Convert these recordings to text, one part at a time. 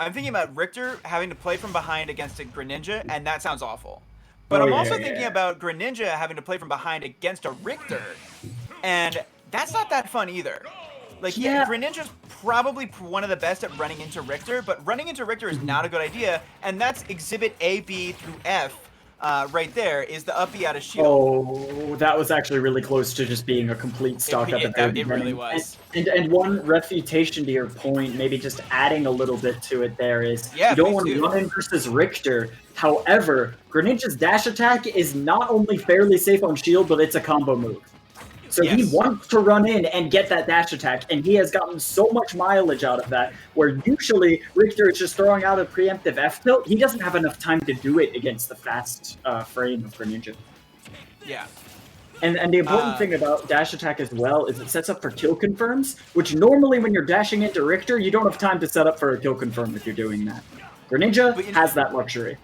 I'm thinking about Richter having to play from behind against a Greninja, and that sounds awful. But Oh, I'm yeah, also yeah. thinking about Greninja having to play from behind against a Richter, and that's not that fun either. Like, yeah, Greninja's probably one of the best at running into Richter, but running into Richter is not a good idea, and that's exhibit A, B through F right there, is the up B out of shield. Oh, that was actually really close to just being a complete stock at the very beginning. It really was. And one refutation to your point, maybe just adding a little bit to it there is, yeah, you don't want to run in versus Richter. However, Greninja's dash attack is not only fairly safe on shield, but it's a combo move. So he wants to run in and get that dash attack, and he has gotten so much mileage out of that, where usually Richter is just throwing out a preemptive F tilt. He doesn't have enough time to do it against the fast frame of Greninja. Yeah. And the important thing about dash attack as well is it sets up for kill confirms, which normally when you're dashing into Richter, you don't have time to set up for a kill confirm if you're doing that. Greninja has that luxury.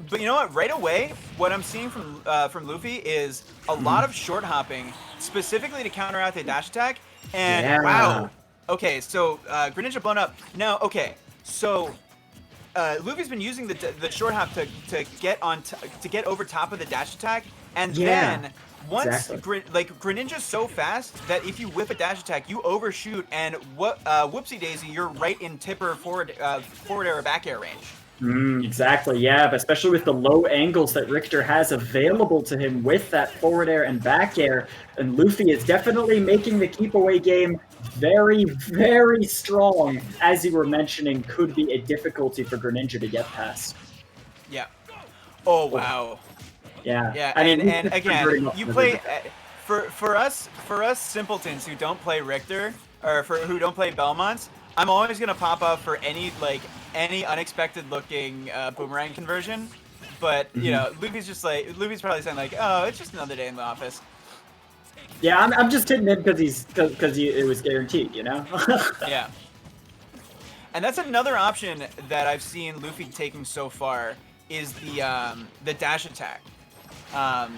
But you know what? Right away, what I'm seeing from Luffy is a lot of short hopping, specifically to counter out the dash attack. And wow, okay, so Greninja blown up. Now, okay, so Luffy's been using the short hop to get over top of the dash attack, and then once Greninja's so fast that if you whip a dash attack, you overshoot, and whoopsie daisy, you're right in tipper forward air or back air range. Exactly, yeah, but especially with the low angles that Richter has available to him with that forward air and back air, and Luffy is definitely making the keep away game very, very strong. As you were mentioning, could be a difficulty for Greninja to get past. Yeah. Oh wow. Yeah. Yeah, and again, you play for us simpletons who don't play Richter or who don't play Belmont. I'm always gonna pop up for any unexpected looking boomerang conversion, but you know, Luffy's probably saying like, oh, it's just another day in the office. Yeah, I'm just hitting it because it was guaranteed, you know. Yeah. And that's another option that I've seen Luffy taking so far is the dash attack.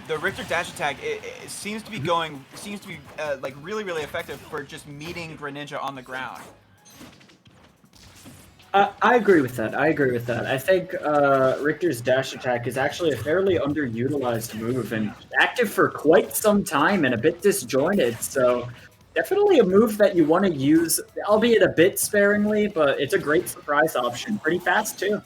The Richter dash attack it seems to be like really effective for just meeting Greninja on the ground. I agree with that. I think Richter's dash attack is actually a fairly underutilized move and active for quite some time and a bit disjointed. So definitely a move that you want to use, albeit a bit sparingly, but it's a great surprise option. Pretty fast too.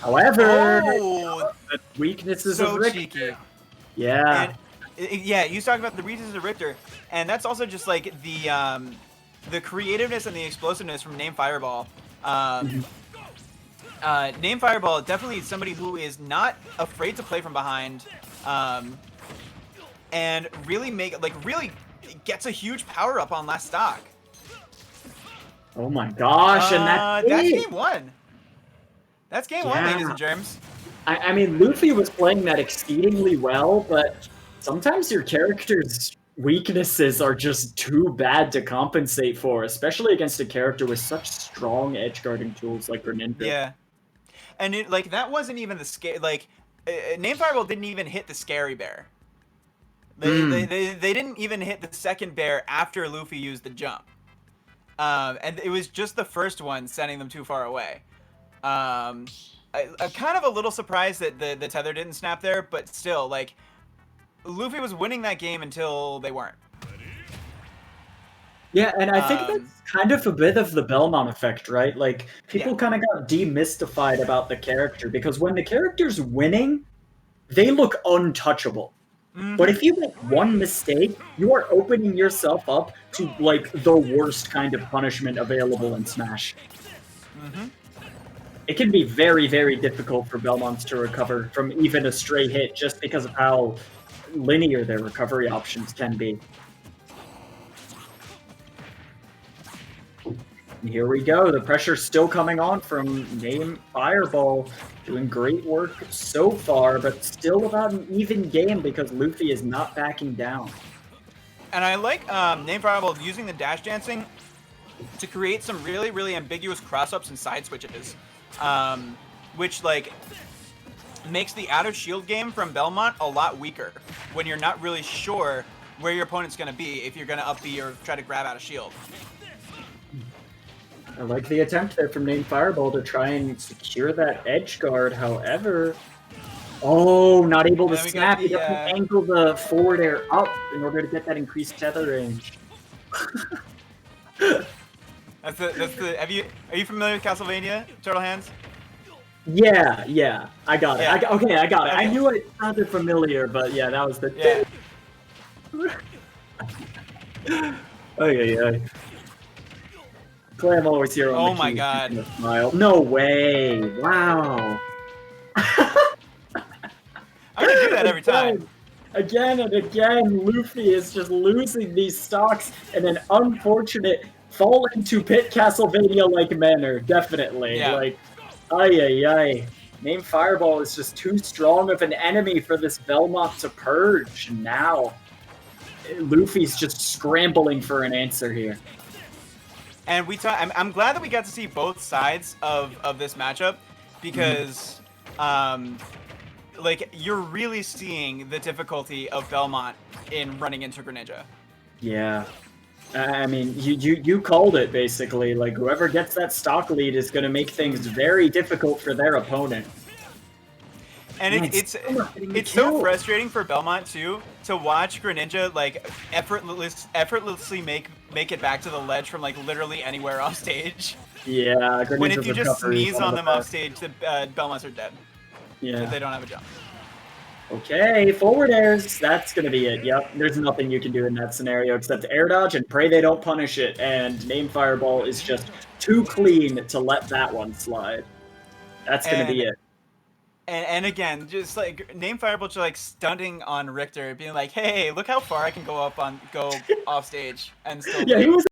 However, the weaknesses of Richter. Cheeky. Yeah. And, yeah, you talked about the weaknesses of Richter, and that's also just like the creativeness and the explosiveness from Namefireball. Namefireball definitely is somebody who is not afraid to play from behind, and really gets a huge power up on last stock. Oh my gosh! And that's game one. That's game one, ladies and germs. I mean, Luffy was playing that exceedingly well, but sometimes your character's weaknesses are just too bad to compensate for, especially against a character with such strong edge guarding tools like Greninja. Yeah, and that wasn't even the scare. Namefireball didn't even hit the scary bear. They didn't even hit the second bear after Luffy used the jump, and it was just the first one sending them too far away. I'm kind of a little surprised that the tether didn't snap there, but still, like, Luffy was winning that game until they weren't. Yeah, and I think that's kind of a bit of the Belmont effect, right? Like, people kind of got demystified about the character, because when the character's winning, they look untouchable. But if you make one mistake, you are opening yourself up to, like, the worst kind of punishment available in Smash. It can be very, very difficult for Belmonts to recover from even a stray hit just because of how linear their recovery options can be. And here we go. The pressure's still coming on from Namefireball, doing great work so far, but still about an even game because Luffy is not backing down. And I like Namefireball using the dash dancing to create some really, really ambiguous cross-ups and side switches, which, like, makes the out of shield game from Belmont a lot weaker when you're not really sure where your opponent's going to be, if you're going to up B or try to grab out of shield. I like the attempt there from Namefireball to try and secure that edge guard. However, oh, not able to snap. He doesn't angle the forward air up in order to get that increased tether range. That's the. Are you familiar with Castlevania, Turtle Hands? Yeah, I got it. Yeah. I got it. Okay. I knew it sounded familiar, but yeah, that was the. Yeah. Okay. Clay, I'm always here on Oh the my key. god. Smile. No way. Wow. I can do that every time. Again and again, Luffy is just losing these stocks in an unfortunate fall into Pit Castlevania-like manner. Definitely. Yeah. Like, ay. Namefireball is just too strong of an enemy for this Belmont to purge. Now, Luffy's just scrambling for an answer here. And I'm glad that we got to see both sides of this matchup because, like, you're really seeing the difficulty of Belmont in running into Greninja. Yeah. I mean, you called it, basically. Like, whoever gets that stock lead is going to make things very difficult for their opponent. And it's so frustrating for Belmont, too, to watch Greninja, like, effortlessly make it back to the ledge from, like, literally anywhere off stage. Yeah, Greninja's when if you just sneeze on them off stage, the Belmonts are dead. Yeah. They don't have a jump. Okay, forward airs. That's going to be it. Yep, there's nothing you can do in that scenario except air dodge and pray they don't punish it. And Namefireball is just too clean to let that one slide. That's going to be it. And again, just like Namefireball just like stunting on Richter, being like, "Hey, look how far I can go off stage," and still. Yeah, he was